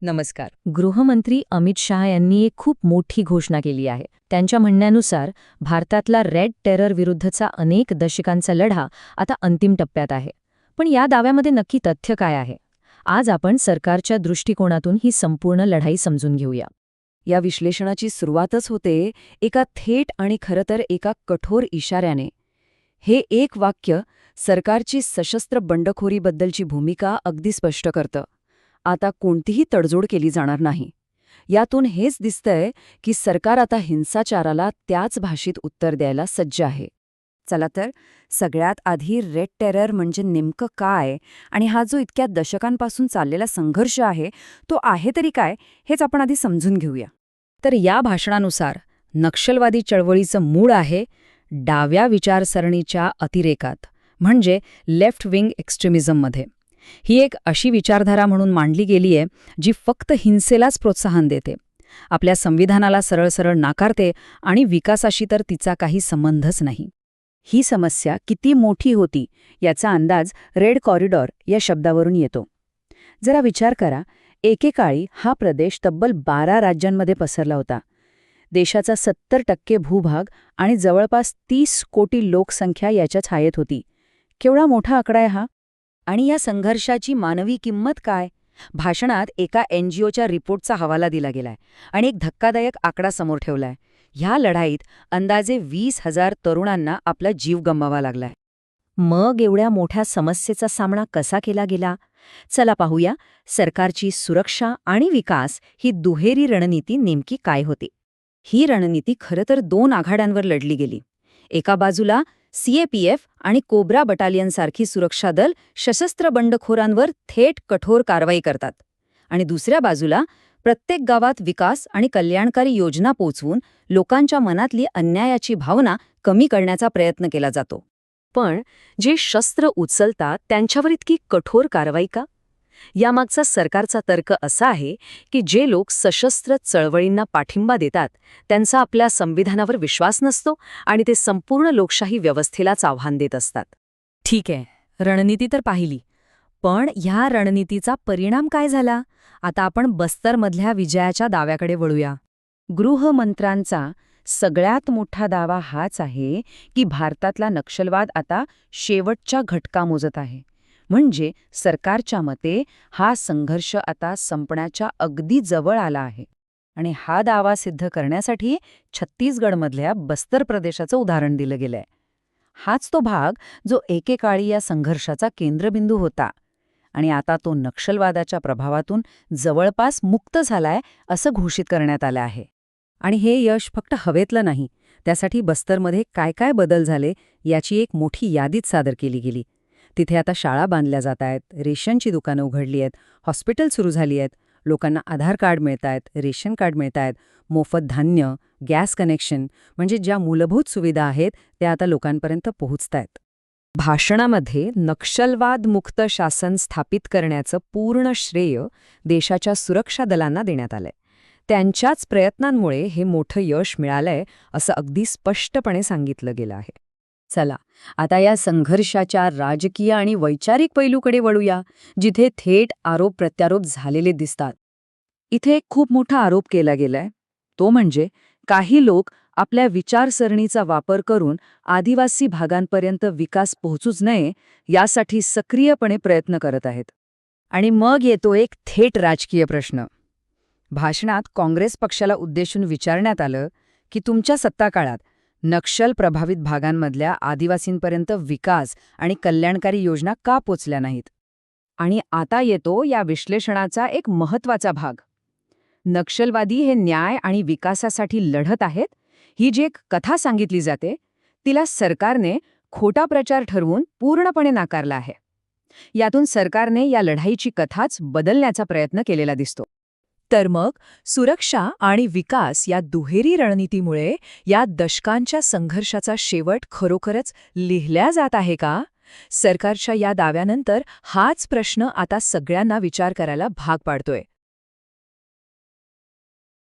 नमस्कार. गृहमंत्री अमित शाह यांनी एक खूप मोठी घोषणा केली आहे. त्यांच्या म्हणण्यानुसार भारतातला रेड टेरर विरुद्धचा अनेक दशकांचा लढा आता अंतिम टप्प्यात आहे. पण या दाव्यामध्ये नक्की तथ्य काय आहे? आज आपण सरकारच्या दृष्टिकोनातून ही संपूर्ण लढाई समजून घेऊया. या विश्लेषणाची सुरुवातच होते एका थेट आणि खरं तर एका कठोर इशाऱ्याने. हे एक वाक्य सरकारची सशस्त्र बंडखोरीबद्दलची भूमिका अगदी स्पष्ट करतं. आता कोणतीही तडजोड केली जाणार नाही. यातून हेच दिसतंय की सरकार आता हिंसाचाराला त्याच भाषेत उत्तर द्यायला सज्ज आहे. चला तर सगळ्यात आधी रेड टेरर म्हणजे नेमकं काय आणि हा जो इतक्या दशकांपासून चाललेला संघर्ष आहे तो आहे तरी काय हेच आपण आधी समजून घेऊया. तर या भाषणानुसार नक्षलवादी चळवळीचं मूळ आहे डाव्या विचारसरणीच्या अतिरेकात, म्हणजे लेफ्ट विंग एक्स्ट्रीमिझममध्ये. ही एक अशी विचारधारा म्हणून मांडली गेली आहे जी फक्त हिंसेलाच प्रोत्साहन देते, आपल्या संविधानाला सरळ सरळ नाकारते आणि विकासाशी तर तिचा काही संबंधच नाही. ही समस्या किती मोठी होती याचा अंदाज रेड कॉरिडॉर या शब्दावरून येतो. जरा विचार करा, एकेकाळी हा प्रदेश तब्बल 12 राज्यांमध्ये पसरला होता. देशाचा 70% भूभाग आणि जवळपास 30 कोटी लोकसंख्या याच्या छायेत होती. केवढा मोठा आकडा आहे हा. आणि या संघर्षाची मानवी किंमत काय? भाषणात एका NGOच्या रिपोर्टचा हवाला दिला गेलाय आणि एक धक्कादायक आकडा समोर ठेवलाय. ह्या लढाईत अंदाजे 20,000 तरुणांना आपला जीव गमवावा लागलाय. मग एवढ्या मोठ्या समस्येचा सामना कसा केला गेला? चला पाहूया सरकारची सुरक्षा आणि विकास ही दुहेरी रणनीती नेमकी काय होती. ही रणनीती खरं तर 2 आघाड्यांवर लढली गेली. एका बाजूला CAPF आणि कोब्रा बटालियनसारखी सुरक्षा दल सशस्त्र बंडखोरांवर थेट कठोर कारवाई करतात, आणि दुसऱ्या बाजूला प्रत्येक गावात विकास आणि कल्याणकारी योजना पोचवून लोकांच्या मनातली अन्यायाची भावना कमी करण्याचा प्रयत्न केला जातो. पण जे शस्त्र उचलतात त्यांच्यावर इतकी कठोर कारवाई का? यामागचा सरकारचा तर्क असा आहे की जे लोक सशस्त्र चळवळींना पाठिंबा देतात त्यांचा आपल्या संविधानावर विश्वास नसतो आणि ते संपूर्ण लोकशाही व्यवस्थेलाच आव्हान देत असतात. ठीक आहे, रणनीती तर पाहिली. पण ह्या रणनीतीचा परिणाम काय झाला? आता आपण बस्तरमधल्या विजयाच्या दाव्याकडे वळूया. गृहमंत्र्यांचा सगळ्यात मोठा दावा हाच आहे की भारतातला नक्षलवाद आता शेवटच्या घटका मोजत आहे. म्हणजे सरकारच्या मते हा संघर्ष आता संपण्याच्या अगदी जवळ आला आहे. आणि हा दावा सिद्ध करण्यासाठी छत्तीसगडमधल्या बस्तर प्रदेशाचं उदाहरण दिलं गेलंय. हाच तो भाग जो एकेकाळी या संघर्षाचा केंद्रबिंदू होता आणि आता तो नक्षलवादाच्या प्रभावातून जवळपास मुक्त झालाय असं घोषित करण्यात आलं आहे. आणि हे यश फक्त हवेतलं नाही, त्यासाठी बस्तरमध्ये काय काय बदल झाले याची एक मोठी यादीच सादर केली गेली. तिथे आता शाळा बांधल्या जात आहेत, रेशनची दुकानं उघडली आहेत, हॉस्पिटल सुरू झाली आहेत, लोकांना आधार कार्ड मिळत आहेत, रेशन कार्ड मिळत आहेत, मोफत धान्य, गॅस कनेक्शन, म्हणजे ज्या मूलभूत सुविधा आहेत त्या आता लोकांपर्यंत पोहोचतायत. भाषणामध्ये नक्षलवाद मुक्त शासन स्थापित करण्याचं पूर्ण श्रेय देशाच्या सुरक्षा दलांना देण्यात आलंय. त्यांच्याच प्रयत्नांमुळे हे मोठं यश मिळालंय असं अगदी स्पष्टपणे सांगितलं गेलं आहे. चला आता या संघर्षाच्या राजकीय आणि वैचारिक पैलूकडे वळूया, जिथे थेट आरोप प्रत्यारोप झालेले दिसतात. इथे एक खूप मोठा आरोप केला गेलाय, तो म्हणजे काही लोक आपल्या विचारसरणीचा वापर करून आदिवासी भागांपर्यंत विकास पोहोचूच नये यासाठी सक्रियपणे प्रयत्न करत आहेत. आणि मग येतो एक थेट राजकीय प्रश्न. भाषणात काँग्रेस पक्षाला उद्देशून विचारण्यात आलं की तुमच्या सत्ताकाळात नक्षल प्रभावित भागांमधल्या आदिवासींपर्यंत विकास आणि कल्याणकारी योजना का पोचल्या नाहीत. आणि आता येतो या विश्लेषणाचा एक महत्त्वाचा भाग. नक्षलवादी हे न्याय आणि विकासासाठी लढत आहेत ही जी एक कथा सांगितली जाते तिला सरकारने खोटा प्रचार ठरवून पूर्णपणे नाकारला आहे. यातून सरकारने या लढाईची कथाच बदलण्याचा प्रयत्न केलेला दिसतो. तर मग सुरक्षा आणि विकास या दुहेरी रणनीतीमुळे या दशकांच्या संघर्षाचा शेवट खरोखरच लिहिल्या जात आहे का? सरकारच्या या दाव्यानंतर हाच प्रश्न आता सगळ्यांना विचार करायला भाग पाडतोय.